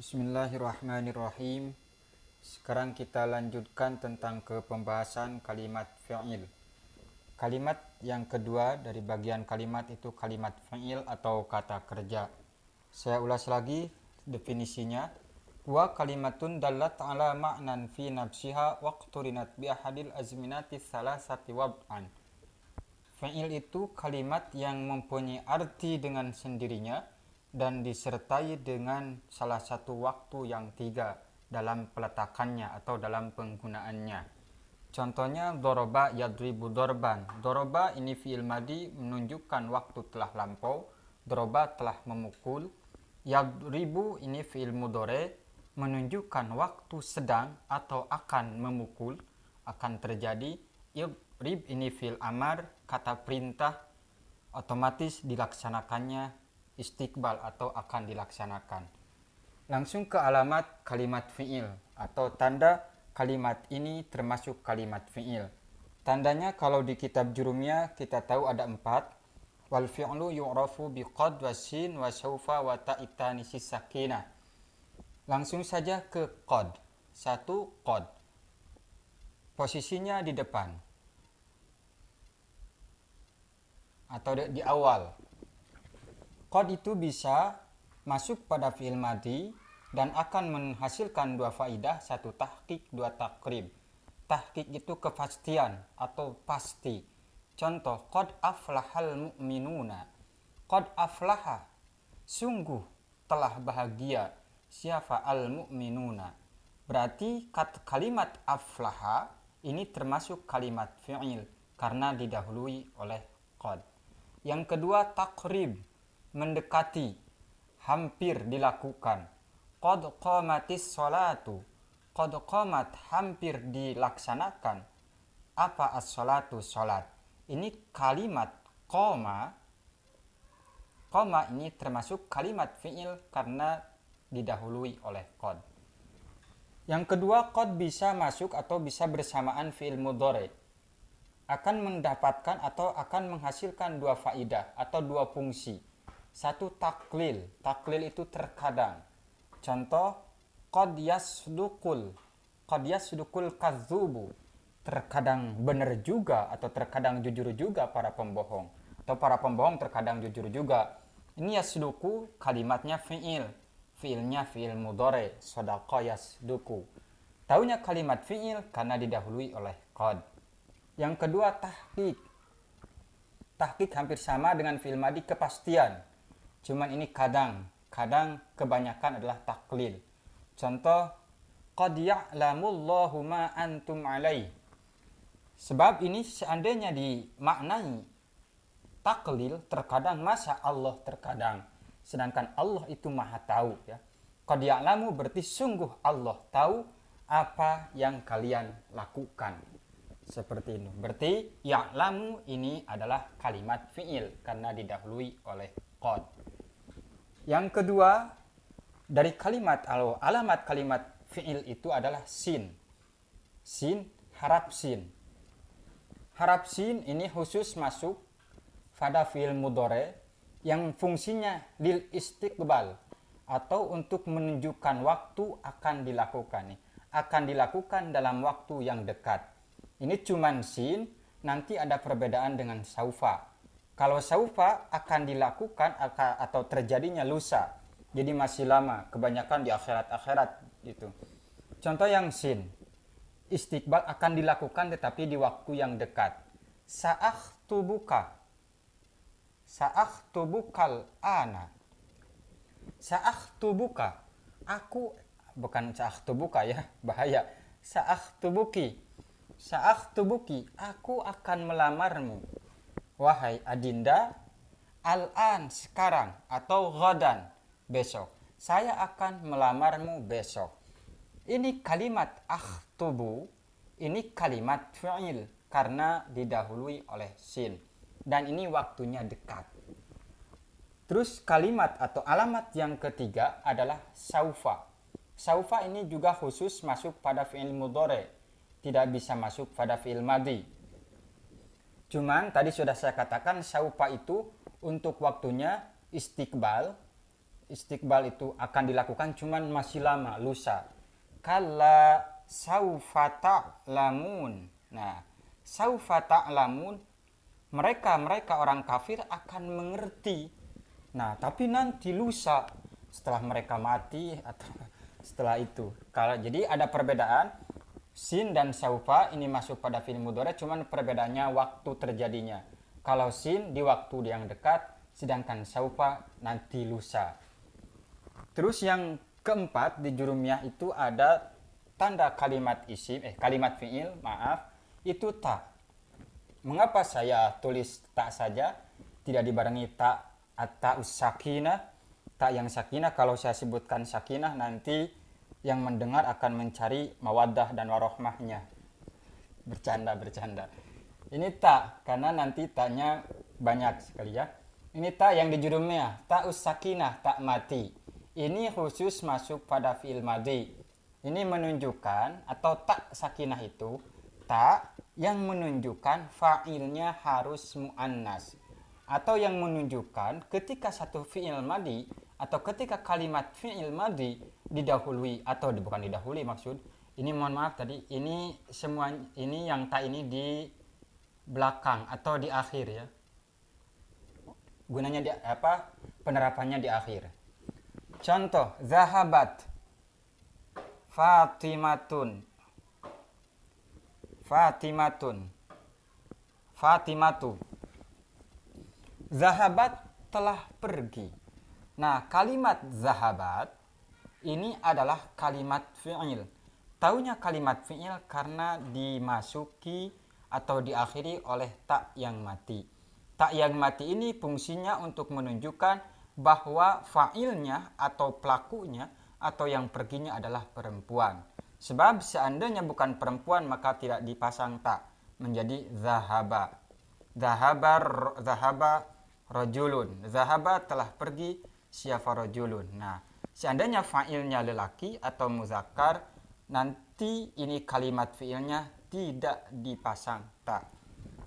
Bismillahirrahmanirrahim. Sekarang kita lanjutkan tentang ke pembahasan kalimat fi'il. Kalimat yang kedua dari bagian kalimat itu kalimat fi'il atau kata kerja. Saya ulas lagi definisinya. Wa kalimatun dallat ala ma'nan fi nafsiha waqturinat bi ahadil azminati salasati wab'an. Fi'il itu kalimat yang mempunyai arti dengan sendirinya dan disertai dengan salah satu waktu yang tiga dalam peletakannya atau dalam penggunaannya. Contohnya doroba yadribu dorban. Doroba ini fi'il madi menunjukkan waktu telah lampau. Doroba telah memukul. Yadribu ini fi'il mudhari menunjukkan waktu sedang atau akan memukul, akan terjadi. Yadrib ini fi'il amar, kata perintah, otomatis dilaksanakannya istiqbal atau akan dilaksanakan. Langsung ke alamat kalimat fi'il atau tanda kalimat ini termasuk kalimat fi'il. Tandanya kalau di kitab Jurumiyah kita tahu ada 4. Wal fi'lu yu'rafu bi qad wa sin wa sawfa wa ta'itani sakinah. Langsung saja ke qad. 1. Qad. Posisinya di depan atau di awal. Qad itu bisa masuk pada fi'il madi dan akan menghasilkan dua faidah, satu tahqiq, dua takrib. Tahqiq itu kepastian atau pasti. Contoh, qad aflahal mu'minuna. Qad aflaha, sungguh telah bahagia siapa al-mu'minuna. Berarti kalimat aflaha ini termasuk kalimat fi'il karena didahului oleh qad. Yang kedua, takrib, mendekati, hampir dilakukan. Qad qamatis sholatu. Qad qamat, hampir dilaksanakan. Apa as-sholatu? Sholat. Ini kalimat qama. Qama ini termasuk kalimat fi'il karena didahului oleh qad. Yang kedua, qad bisa masuk atau bisa bersamaan fi'il mudhari. Akan mendapatkan atau akan menghasilkan dua faidah atau dua fungsi. Satu, taklil. Taklil itu terkadang. Contoh, qad yasdukul kadzubu. Terkadang benar juga atau terkadang jujur juga para pembohong. Atau para pembohong terkadang jujur juga. Ini yasduku kalimatnya fi'il. Fi'ilnya fi'il mudhari. Sadaqa yasduku. Taunya kalimat fi'il karena didahului oleh qad. Yang kedua, tahqiq. Tahqiq hampir sama dengan fi'il madi, kepastian. Cuman ini kadang kebanyakan adalah taklil. Contoh, qad ya'lamullahu ma antum alaih. Sebab ini seandainya dimaknai taklil, terkadang masa Allah terkadang. Sedangkan Allah itu maha tahu. Ya. Qad ya'lamu berarti sungguh Allah tahu apa yang kalian lakukan. Seperti ini. Berarti ya'lamu ini adalah kalimat fi'il karena didahului oleh qad. Yang kedua, dari kalimat atau alamat kalimat fi'il itu adalah sin. Sin, harap sin. Harap sin ini khusus masuk pada fi'il mudhari yang fungsinya lil istiqbal atau untuk menunjukkan waktu akan dilakukan. Akan dilakukan dalam waktu yang dekat. Ini cuman sin, nanti ada perbedaan dengan saufa. Kalau saufa akan dilakukan atau terjadinya lusa. Jadi masih lama, kebanyakan di akhirat-akhirat gitu. Contoh yang sin. Istiqbal akan dilakukan tetapi di waktu yang dekat. Sa'akhtubuka. Sa'akhtubukal ana. Sa'akhtubuka. Aku, bukan sa'akhtubuka ya, bahaya. Sa'akhtubuki. Sa'akhtubuki, aku akan melamarmu. Wahai adinda, al-an sekarang atau ghadan besok. Saya akan melamarmu besok. Ini kalimat akhtubu, ini kalimat fi'il karena didahului oleh sin. Dan ini waktunya dekat. Terus kalimat atau alamat yang ketiga adalah saufa. Saufa ini juga khusus masuk pada fi'il mudhari. Tidak bisa masuk pada fi'il madi. Cuman tadi sudah saya katakan saufa itu untuk waktunya istiqbal istiqbal itu akan dilakukan, cuman masih lama, lusa. Kalla saufa ta'lamun. Nah, saufa ta'lamun, mereka orang kafir akan mengerti. Nah, tapi nanti lusa, setelah mereka mati atau setelah itu. Jadi ada perbedaan. Sin dan saufa ini masuk pada fi'il mudhari, cuman perbedaannya waktu terjadinya. Kalau sin di waktu yang dekat, sedangkan saufa nanti lusa. Terus yang keempat di jurumiyah itu ada tanda kalimat isim, kalimat fi'il, itu ta. Mengapa saya tulis ta saja, tidak dibarengi ta atau sakinah, ta yang sakinah? Kalau saya sebutkan sakinah, nanti yang mendengar akan mencari mawaddah dan warohmahnya. Bercanda. Ini ta, karena nanti tanya banyak sekali ya. Ini ta yang di jurumiyah, ta sakinah, tak mati. Ini khusus masuk pada fi'il madhi. Ini menunjukkan, atau tak sakinah itu tak yang menunjukkan fa'ilnya harus mu'annas, atau yang menunjukkan ketika satu fi'il madhi atau ketika kalimat fi'il madhi didahului, atau bukan didahului maksud, ini mohon maaf tadi, ini semua ini yang tak ini di belakang atau di akhir ya. Gunanya di apa? Penerapannya di akhir. Contoh, zahabat Fatimatu. Zahabat telah pergi. Nah, kalimat zahabat ini adalah kalimat fi'il. Taunya kalimat fi'il karena dimasuki atau diakhiri oleh tak yang mati. Tak yang mati ini fungsinya untuk menunjukkan bahwa fa'ilnya atau pelakunya atau yang perginya adalah perempuan. Sebab seandainya bukan perempuan maka tidak dipasang tak, menjadi zahaba. Zahaba rajulun. Zahaba telah pergi siapa rajulun. Nah, seandainya fa'ilnya lelaki atau muzakkar, nanti ini kalimat fi'ilnya tidak dipasang tak.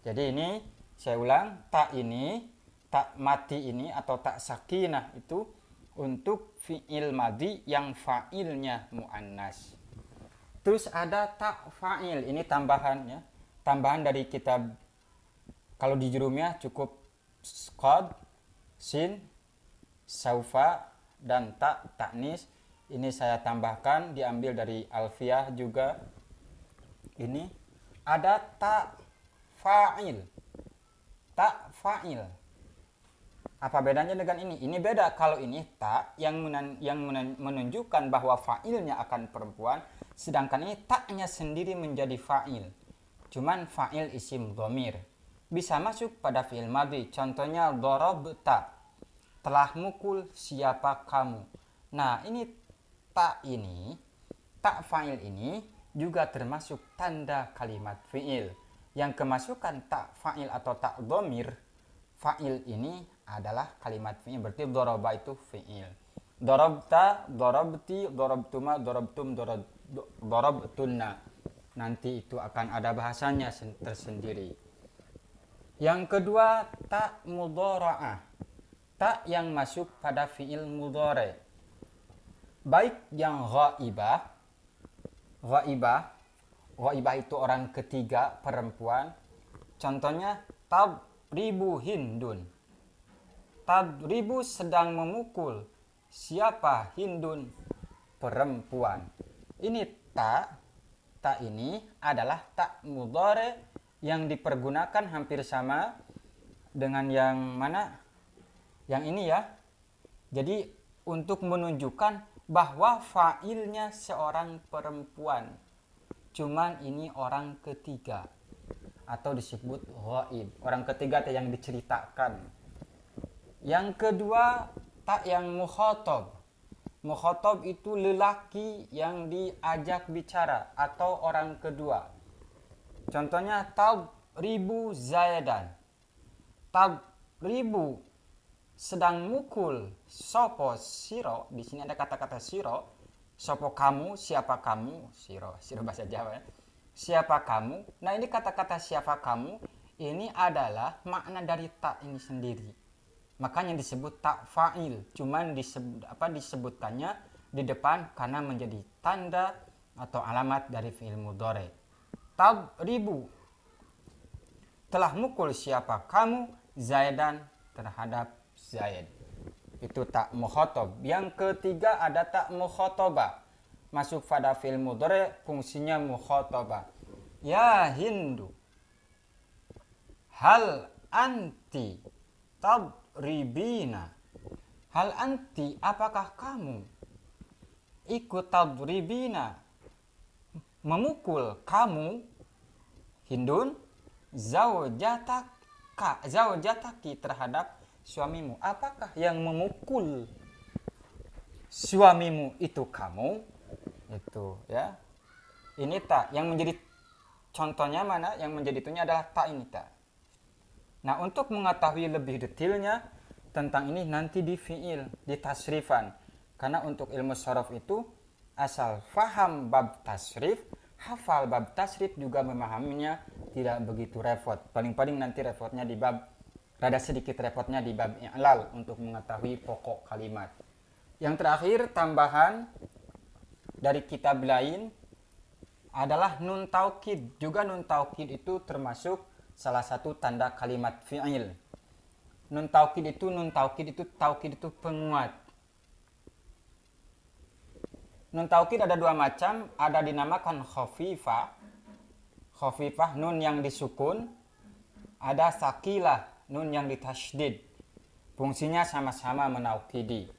Jadi ini saya ulang, tak ini, tak mati ini atau tak sakinah itu untuk fi'il madhi yang fa'ilnya mu'annas. Terus ada tak fa'il, ini tambahannya. Tambahan dari kitab, kalau di jurumiyah cukup qad, sin, saufa, dan tak ta'nis. Ini saya tambahkan, diambil dari Alfiyah juga. Ini ada tak fa'il. Tak fa'il. Apa bedanya dengan ini? Ini beda. Kalau ini tak yang menunjukkan bahwa fa'ilnya akan perempuan, sedangkan ini taknya sendiri menjadi fa'il. Cuman fa'il isim dhamir. Bisa masuk pada fi'il madhi. Contohnya darabta. Telah mukul siapa kamu. Nah, ini tak fa'il ini juga termasuk tanda kalimat fi'il. Yang kemasukan tak fa'il atau tak dhamir, fa'il ini adalah kalimat fi'il, berarti daraba itu fi'il. Darabta, darabti, darabtuma, darabtum, darabtunna. Nanti itu akan ada bahasanya tersendiri. Yang kedua, tak mudhara'ah. Tak yang masuk pada fi'il mudhari. Baik yang ghaibah itu orang ketiga, perempuan. Contohnya tadribu Hindun. Tadribu sedang memukul siapa Hindun, perempuan. Ini tak ini adalah tak mudhari yang dipergunakan hampir sama dengan yang mana? Yang ini ya. Jadi untuk menunjukkan bahwa fa'ilnya seorang perempuan. Cuman ini orang ketiga atau disebut ghaib, orang ketiga yang diceritakan. Yang kedua, tak yang mukhatab. Mukhatab itu lelaki yang diajak bicara atau orang kedua. Contohnya tadribu Zaidan. Tadribu sedang mukul sopo siro. Di sini ada kata-kata siro. Sopo kamu, siapa kamu, siro bahasa Jawa ya. Siapa kamu? Nah, ini kata-kata siapa kamu ini adalah makna dari tak ini sendiri. makanya disebut tak fa'il. Cuman disebutkannya di depan karena menjadi tanda atau alamat dari fi'il mudhari. Tadribu, telah mukul siapa kamu Zaidan terhadap Zaid. Itu tak mukhatab. Yang ketiga ada tak mukhatabah. Masuk pada fi'il mudhari, fungsinya mukhatabah. Ya Hindu, hal anti tadribina. Hal anti, apakah kamu ikut tadribina, memukul kamu Hindun zaujataki terhadap suamimu. Apakah yang memukul suamimu itu kamu? Itu ya. Ini tak yang menjadi contohnya mana? Yang menjadi itunya adalah tak ini tak. Nah, untuk mengetahui lebih detailnya tentang ini nanti di fi'il, di tasrifan. Karena untuk ilmu sharaf itu asal faham bab tasrif, hafal bab tasrif, juga memahaminya tidak begitu repot. Paling-paling nanti repotnya di bab, rada sedikit repotnya di bab i'lal untuk mengetahui pokok kalimat. Yang terakhir tambahan dari kitab lain adalah nun taukid. Juga nun taukid itu termasuk salah satu tanda kalimat fi'il. Nun taukid itu penguat. Nun taukid ada dua macam, ada dinamakan khafifah. Khafifah nun yang disukun, ada sakilah nun yang ditasydid. Fungsinya sama-sama menaukidi.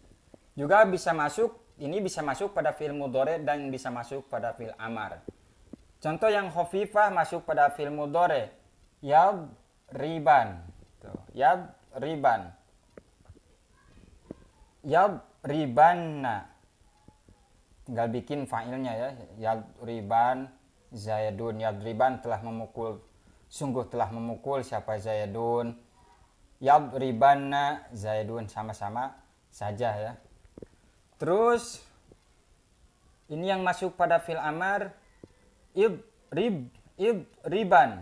Juga bisa masuk, ini bisa masuk pada fi'il mudhari dan bisa masuk pada fi'il amar. Contoh yang khafifah masuk pada fi'il mudhari, yadriban. Yadribanna. Tinggal bikin fa'ilnya ya. Yadriban Zaidun. Yadriban telah memukul, sungguh telah memukul siapa Zaidun. Yadribanna Zaidun, sama-sama saja ya. Terus ini yang masuk pada fil amar, idriban,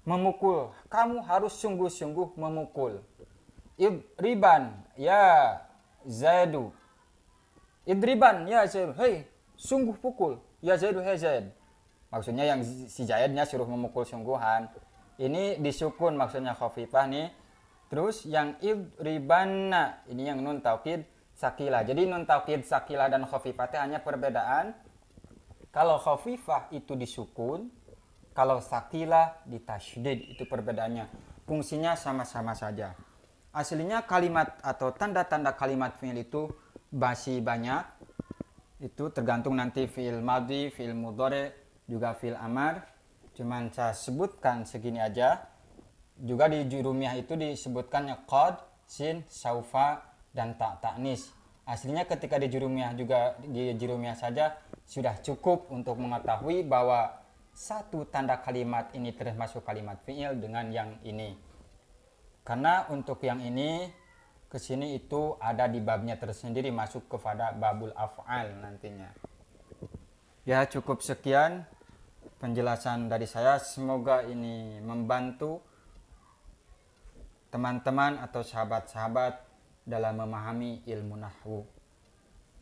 memukul. Kamu harus sungguh-sungguh memukul. Idriban ya Zaidu. Idriban ya Zaid. Hei, sungguh pukul. Ya Zaidu, hei Zaid. Maksudnya yang si Zaidnya suruh memukul sungguhan. Ini disukun maksudnya khafifah nih. Terus yang idribanna, ini yang nun taukid sakilah. Jadi nun taukid sakilah dan khafifah hanya perbedaan. Kalau khafifah itu disukun, kalau sakilah ditasydid, itu perbedaannya. Fungsinya sama-sama saja. Aslinya kalimat atau tanda-tanda kalimat fi'il itu masih banyak. Itu tergantung nanti fi'il madhi, fi'il mudhari, juga fi'il amar. Cuman saya sebutkan segini aja. Juga di jurumiyah itu disebutkannya qad, sin, saufa, dan tak ta'nis. Aslinya ketika di jurumiyah saja sudah cukup untuk mengetahui bahwa satu tanda kalimat ini termasuk kalimat fi'il dengan yang ini. Karena untuk yang ini kesini itu ada di babnya tersendiri, masuk kepada babul af'al nantinya. Ya, cukup sekian penjelasan dari saya. Semoga ini membantu teman-teman atau sahabat-sahabat dalam memahami ilmu nahwu.